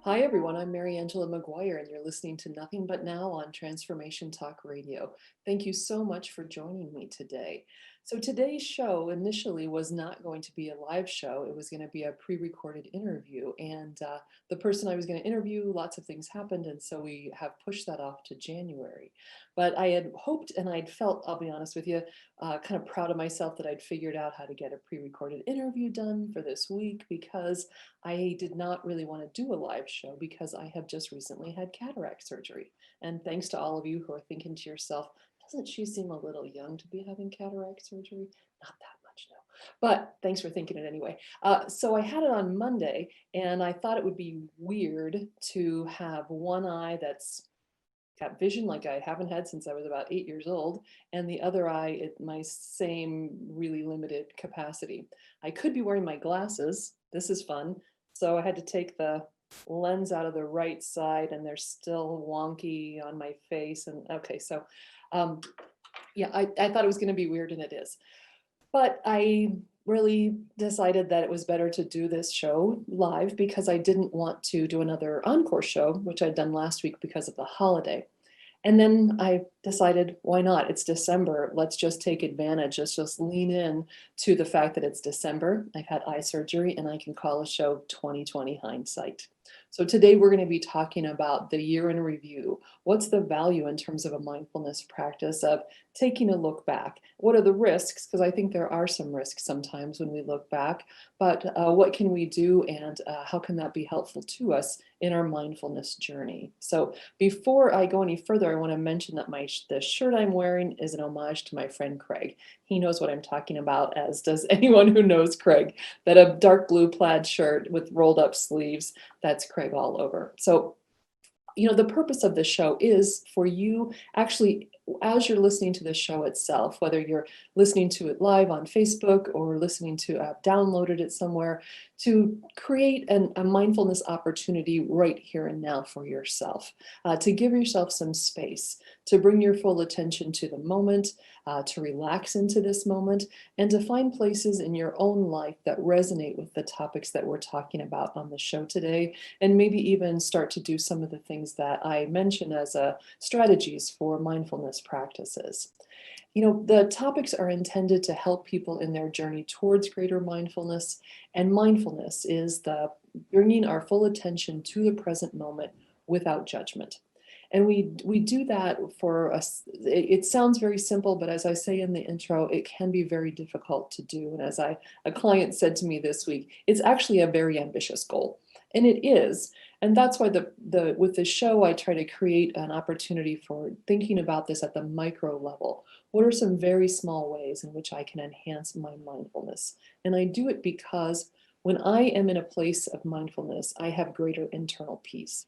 Hi, everyone. I'm Mariangela Maguire, and you're listening to Nothing But Now on Transformation Talk Radio. Thank you so much for joining me today. So, today's show initially was not going to be a live show, it was going to be a pre recorded interview. And the person I was going to interview, lots of things happened. And so we have pushed that off to January. But I had hoped and I'd felt, I'll be honest with you, kind of proud of myself that I'd figured out how to get a pre recorded interview done for this week because I did not really want to do a live show because I have just recently had cataract surgery. And thanks to all of you who are thinking to yourself, doesn't she seem a little young to be having cataract surgery? Not that much, no. But thanks for thinking it anyway. So I had it on Monday, and I thought it would be weird to have one eye that's got vision like I haven't had since I was about 8 years old, and the other eye at my same really limited capacity. I could be wearing my glasses. This is fun. So I had to take the lens out of the right side, and they're still wonky on my face. And okay, so um, yeah, I thought it was going to be weird, and it is. But I really decided that it was better to do this show live because I didn't want to do another encore show, which I'd done last week because of the holiday. And then I decided, why not? It's December. Let's just take advantage. Let's just lean in to the fact that it's December. I've had eye surgery and I can call a show 2020 hindsight. So today we're going to be talking about the year in review. What's the value in terms of a mindfulness practice of taking a look back? What are the risks? Because I think there are some risks sometimes when we look back, but what can we do and how can that be helpful to us in our mindfulness journey? So before I go any further, I want to mention that the shirt I'm wearing is an homage to my friend Craig. He knows what I'm talking about, as does anyone who knows Craig. That a dark blue plaid shirt with rolled up sleeves, that's Craig all over. So the purpose of the show is for you actually, as you're listening to the show itself, whether you're listening to it live on Facebook or listening to downloaded it somewhere, to create a mindfulness opportunity right here and now for yourself, to give yourself some space, to bring your full attention to the moment, to relax into this moment, and to find places in your own life that resonate with the topics that we're talking about on the show today, and maybe even start to do some of the things that I mentioned as strategies for mindfulness practices. The topics are intended to help people in their journey towards greater mindfulness, and mindfulness is the bringing our full attention to the present moment without judgment. And we do that for us. It sounds very simple, but as I say in the intro, it can be very difficult to do. And as a client said to me this week, it's actually a very ambitious goal. And it is. And that's why with the show, I try to create an opportunity for thinking about this at the micro level. What are some very small ways in which I can enhance my mindfulness? And I do it because when I am in a place of mindfulness, I have greater internal peace.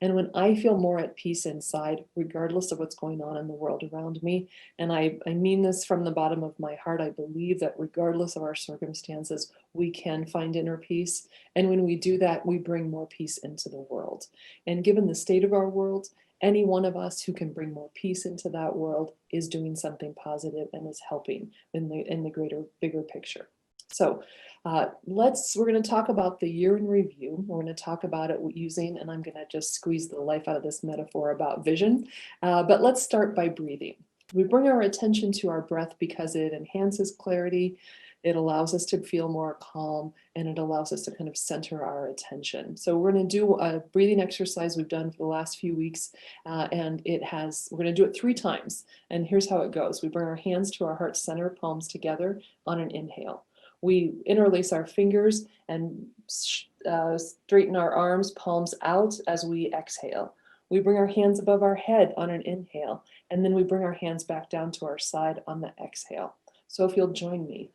And when I feel more at peace inside, regardless of what's going on in the world around me, and I mean this from the bottom of my heart, I believe that regardless of our circumstances, we can find inner peace. And when we do that, we bring more peace into the world. And given the state of our world, any one of us who can bring more peace into that world is doing something positive and is helping in the greater, bigger picture. So we're going to talk about the year in review. We're going to talk about it using, and I'm going to just squeeze the life out of this metaphor about vision. But let's start by breathing. We bring our attention to our breath because it enhances clarity, it allows us to feel more calm, and it allows us to kind of center our attention. So we're going to do a breathing exercise we've done for the last few weeks, and we're going to do it 3 times. And here's how it goes. We bring our hands to our heart center, palms together on an inhale. We interlace our fingers and straighten our arms, palms out as we exhale. We bring our hands above our head on an inhale, and then we bring our hands back down to our side on the exhale. So if you'll join me,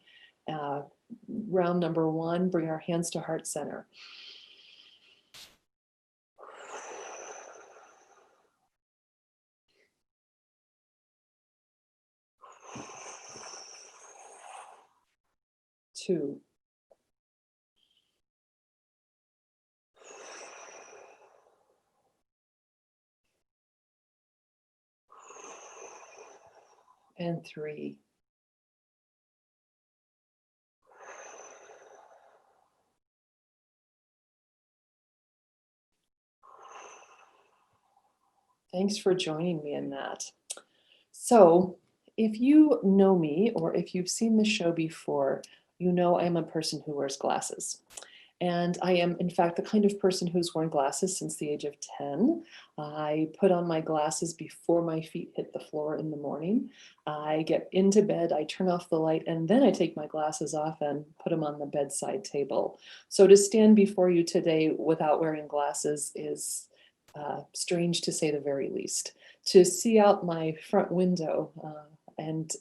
round number 1, bring our hands to heart center. 2, and 3. Thanks for joining me in that. So, if you know me or if you've seen the show before, you know I'm a person who wears glasses. And I am, in fact, the kind of person who's worn glasses since the age of 10. I put on my glasses before my feet hit the floor in the morning. I get into bed, I turn off the light, and then I take my glasses off and put them on the bedside table. So to stand before you today without wearing glasses is strange to say the very least. To see out my front window and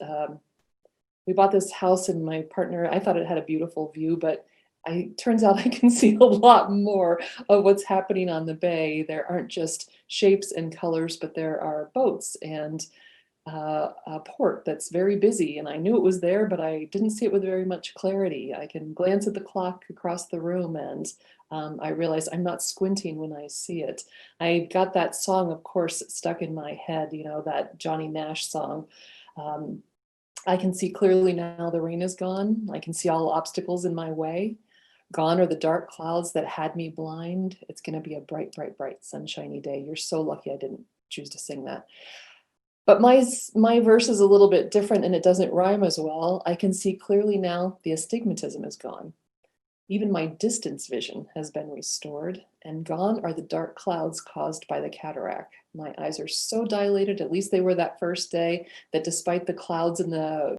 we bought this house and my partner, I thought it had a beautiful view, but turns out I can see a lot more of what's happening on the bay. There aren't just shapes and colors, but there are boats and a port that's very busy. And I knew it was there, but I didn't see it with very much clarity. I can glance at the clock across the room and I realize I'm not squinting when I see it. I got that song, of course, stuck in my head, you know, that Johnny Nash song. Um, I can see clearly now the rain is gone. I can see all obstacles in my way. Gone are the dark clouds that had me blind. It's going to be a bright, bright, bright, sunshiny day. You're so lucky I didn't choose to sing that. But my verse is a little bit different and it doesn't rhyme as well. I can see clearly now the astigmatism is gone. Even my distance vision has been restored, and gone are the dark clouds caused by the cataract. My eyes are so dilated, at least they were that first day, that despite the clouds and the